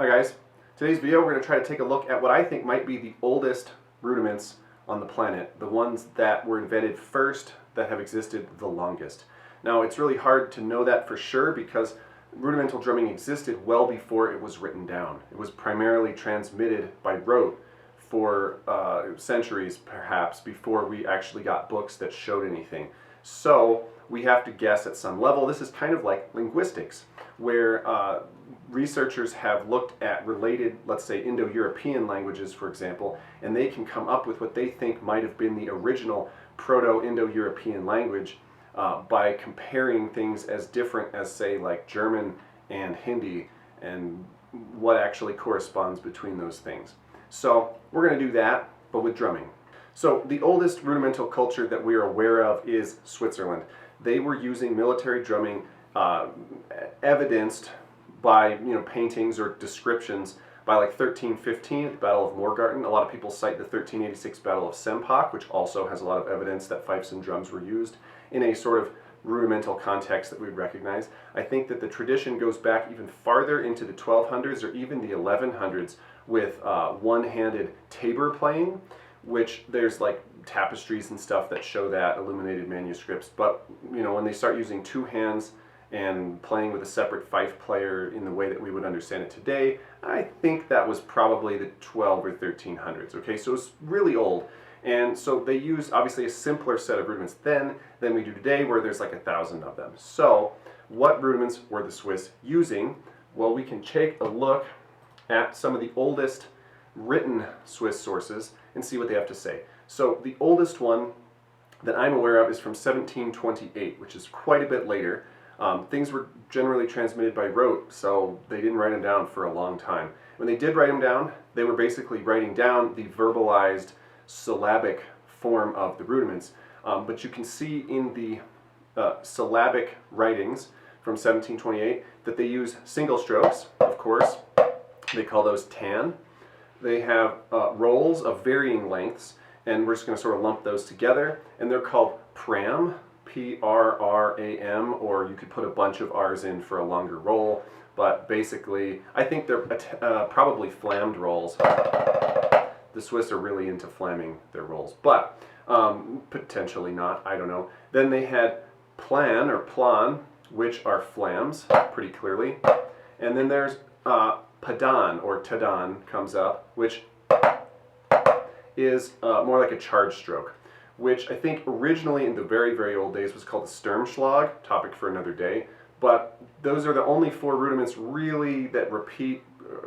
Hi guys, today's video we're going to try to take a look at what I think might be the oldest rudiments on the planet, the ones that were invented first that have existed the longest. Now it's really hard to know that for sure because rudimental drumming existed well before it was written down. It was primarily transmitted by rote for centuries perhaps before we actually got books that showed anything. So we have to guess at some level. This is kind of like linguistics, where researchers have looked at related, let's say, Indo-European languages, for example, and they can come up with what they think might have been the original Proto-Indo-European language by comparing things as different as, say, like German and Hindi, and what actually corresponds between those things. So we're going to do that, but with drumming. So the oldest rudimental culture that we are aware of is Switzerland. They were using military drumming evidenced by paintings or descriptions by like 1315 at the Battle of Morgarten. A lot of people cite the 1386 Battle of Sempach, which also has a lot of evidence that fifes and drums were used in a sort of rudimental context that we recognize. I think that the tradition goes back even farther into the 1200s or even the 1100s with one-handed tabor playing, which there's like tapestries and stuff that show that, illuminated manuscripts. But when they start using two hands and playing with a separate fife player in the way that we would understand it today, I think that was probably the 12 or 1300s. Okay, so it's really old. And so they use obviously a simpler set of rudiments then than we do today, where there's like 1,000 of them. So what rudiments were the Swiss using? Well, we can take a look at some of the oldest written Swiss sources and see what they have to say. So the oldest one that I'm aware of is from 1728, which is quite a bit later. Things were generally transmitted by rote, so they didn't write them down for a long time. When they did write them down, they were basically writing down the verbalized syllabic form of the rudiments. But you can see in the syllabic writings from 1728 that they use single strokes, of course. They call those tan. They have rolls of varying lengths, and we're just going to sort of lump those together, and they're called pram, P-R-R-A-M, or you could put a bunch of R's in for a longer roll, but basically I think they're probably flammed rolls. The Swiss are really into flamming their rolls, but potentially not, I don't know. Then they had plan or plan, which are flams, pretty clearly, and then there's padan or tadan comes up, which is more like a charge stroke, which I think originally in the very, very old days was called the Sturmschlag, topic for another day, but those are the only four rudiments really that repeat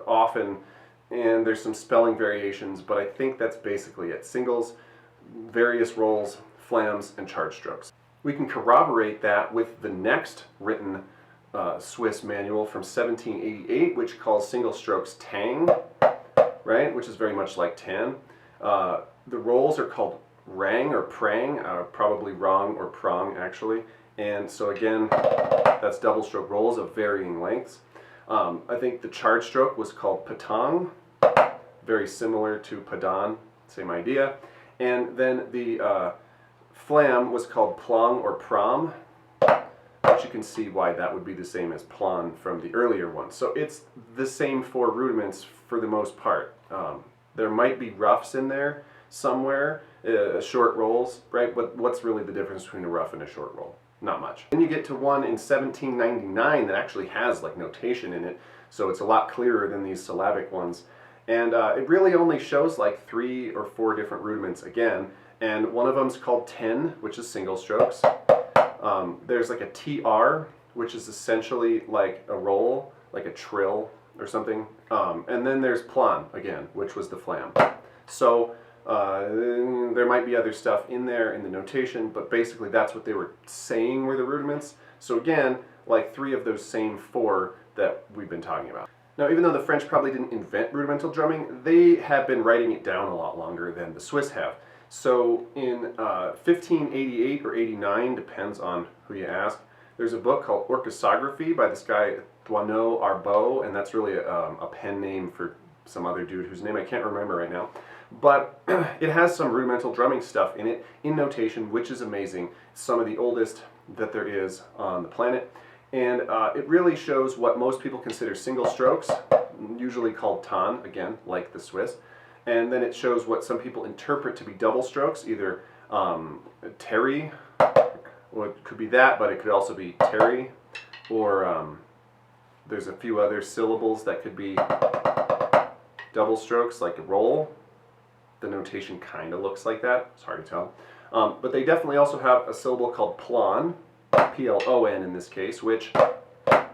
often, and there's some spelling variations, but I think that's basically it. Singles, various rolls, flams, and charge strokes. We can corroborate that with the next written Swiss manual from 1788, which calls single strokes tang, right, which is very much like tan. The rolls are called rang or prang, probably wrong or prong actually, and so again that's double stroke rolls of varying lengths. I think the charge stroke was called patang, very similar to padan, same idea, and then the flam was called plong or prom, which you can see why that would be the same as plan from the earlier one. So it's the same four rudiments for the most part. There might be roughs in there somewhere, short rolls, right? But what's really the difference between a rough and a short roll? Not much. Then you get to one in 1799 that actually has like notation in it, so it's a lot clearer than these syllabic ones. And it really only shows like 3 or 4 different rudiments again, and one of them is called ten, which is single strokes. There's like a TR, which is essentially like a roll, like a trill or something. And then there's plan again, which was the flam. So there might be other stuff in there in the notation, but basically that's what they were saying were the rudiments. So again, like 3 of those same 4 that we've been talking about. Now, even though the French probably didn't invent rudimental drumming, they have been writing it down a lot longer than the Swiss have. So in 1588 or 89, depends on who you ask, there's a book called Orchesography by this guy Thoineau Arbeau, and that's really a pen name for some other dude whose name I can't remember right now. But it has some rudimental drumming stuff in it, in notation, which is amazing. Some of the oldest that there is on the planet. And it really shows what most people consider single strokes, usually usually called ton, again, like the Swiss. And then it shows what some people interpret to be double strokes, either terry, well, it could be that, but it could also be terry, or there's a few other syllables that could be double strokes, like roll. The notation kind of looks like that. It's hard to tell. But they definitely also have a syllable called plon, P-L-O-N in this case, which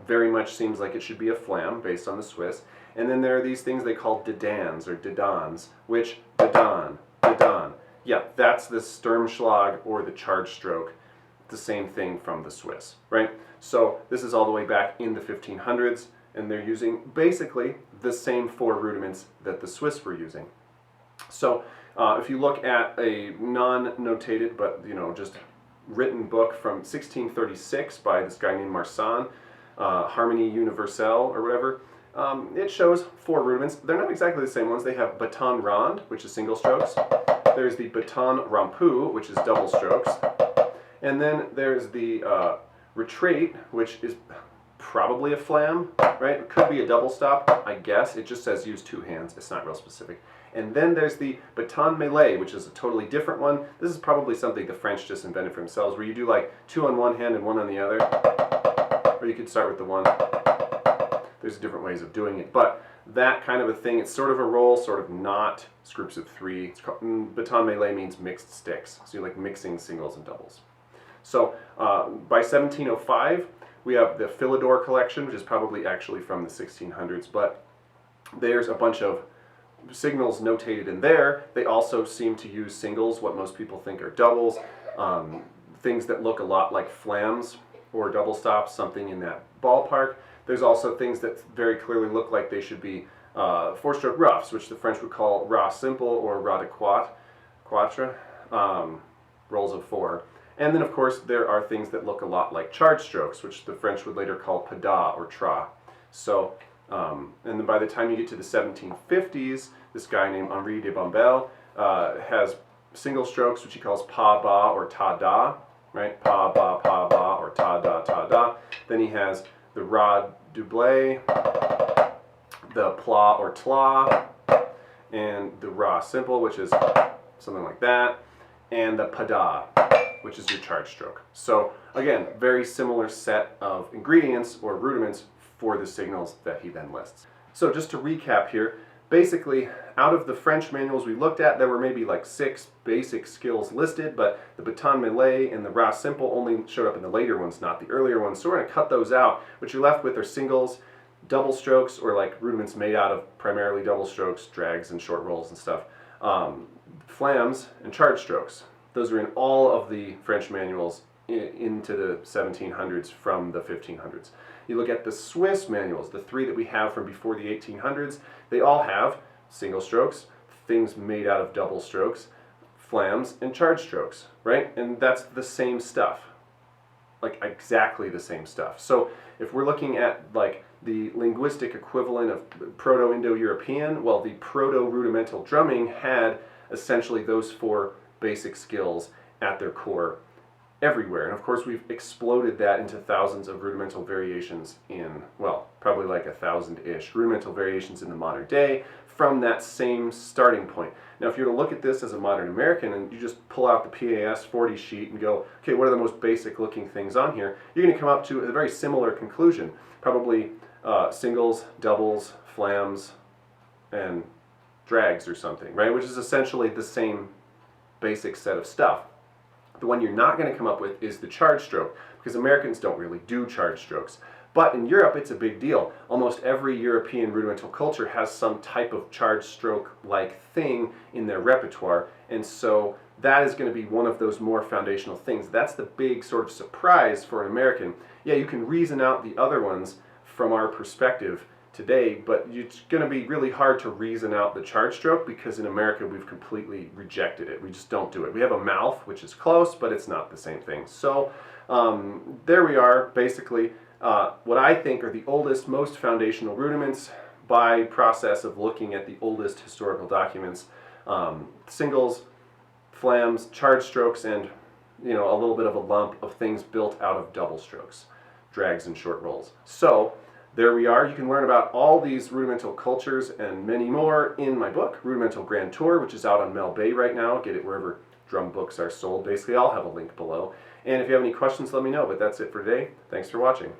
very much seems like it should be a flam based on the Swiss. And then there are these things they call didans or didans, which didan, didan. Yeah, that's the Sturmschlag or the charge stroke, the same thing from the Swiss, right? So this is all the way back in the 1500s, and they're using basically the same 4 rudiments that the Swiss were using. So if you look at a non-notated but just written book from 1636 by this guy named Marsan, Harmonie Universelle or whatever, it shows 4 rudiments. They're not exactly the same ones. They have baton rond, which is single strokes. There's the baton rompu, which is double strokes. And then there's the retrait, which is probably a flam, right? It could be a double stop, I guess. It just says use 2 hands. It's not real specific. And then there's the baton mêlé, which is a totally different one. This is probably something the French just invented for themselves, where you do like 2 on one hand and 1 on the other. Or you could start with the 1. There's different ways of doing it. But that kind of a thing, it's sort of a roll, sort of not. It's groups of 3. It's called, baton mêlé means mixed sticks. So you're like mixing singles and doubles. So by 1705, we have the Philidor collection, which is probably actually from the 1600s. But there's a bunch of signals notated in there. They also seem to use singles, what most people think are doubles, things that look a lot like flams or double stops, something in that ballpark. There's also things that very clearly look like they should be 4-stroke roughs, which the French would call ras simple or ras de quatre, rolls of 4. And then of course there are things that look a lot like charge strokes, which the French would later call pada or tra. So and then by the time you get to the 1750s, this guy named Henri de Bombelle has single strokes, which he calls pa ba or ta da, right? Pa ba or ta da. Then he has the ra doublé, the pla or tla, and the ra simple, which is something like that, and the pada, which is your charge stroke. So again, very similar set of ingredients or rudiments for the signals that he then lists. So just to recap here, basically out of the French manuals we looked at, there were maybe like 6 basic skills listed, but the baton mêlé and the ras simple only showed up in the later ones, not the earlier ones. So we're going to cut those out. What you're left with are singles, double strokes, or like rudiments made out of primarily double strokes, drags and short rolls and stuff, flams, and charge strokes. Those are in all of the French manuals into the 1700s from the 1500s. You look at the Swiss manuals, the 3 that we have from before the 1800s, they all have single strokes, things made out of double strokes, flams, and charge strokes, right? And that's the same stuff, like exactly the same stuff. So if we're looking at like the linguistic equivalent of Proto-Indo-European, well, the Proto-Rudimental drumming had essentially those 4 basic skills at their core everywhere. And of course we've exploded that into thousands of rudimental variations in, well, probably like 1,000-ish rudimental variations in the modern day from that same starting point. Now if you were to look at this as a modern American and you just pull out the PAS 40 sheet and go, okay, what are the most basic looking things on here? You're going to come up to a very similar conclusion. Probably singles, doubles, flams, and drags or something, right? Which is essentially the same basic set of stuff. The one you're not going to come up with is the charge stroke, because Americans don't really do charge strokes. But in Europe, it's a big deal. Almost every European rudimental culture has some type of charge stroke-like thing in their repertoire, and so that is going to be one of those more foundational things. That's the big sort of surprise for an American. Yeah, you can reason out the other ones from our perspective today, but it's going to be really hard to reason out the charge stroke because in America we've completely rejected it. We just don't do it. We have a mouth, which is close, but it's not the same thing. So there we are, basically what I think are the oldest, most foundational rudiments by process of looking at the oldest historical documents. Singles, flams, charge strokes, and a little bit of a lump of things built out of double strokes, drags and short rolls. So there we are. You can learn about all these rudimental cultures and many more in my book, Rudimental Grand Tour, which is out on Mel Bay right now. Get it wherever drum books are sold. Basically, I'll have a link below. And if you have any questions, let me know. But that's it for today. Thanks for watching.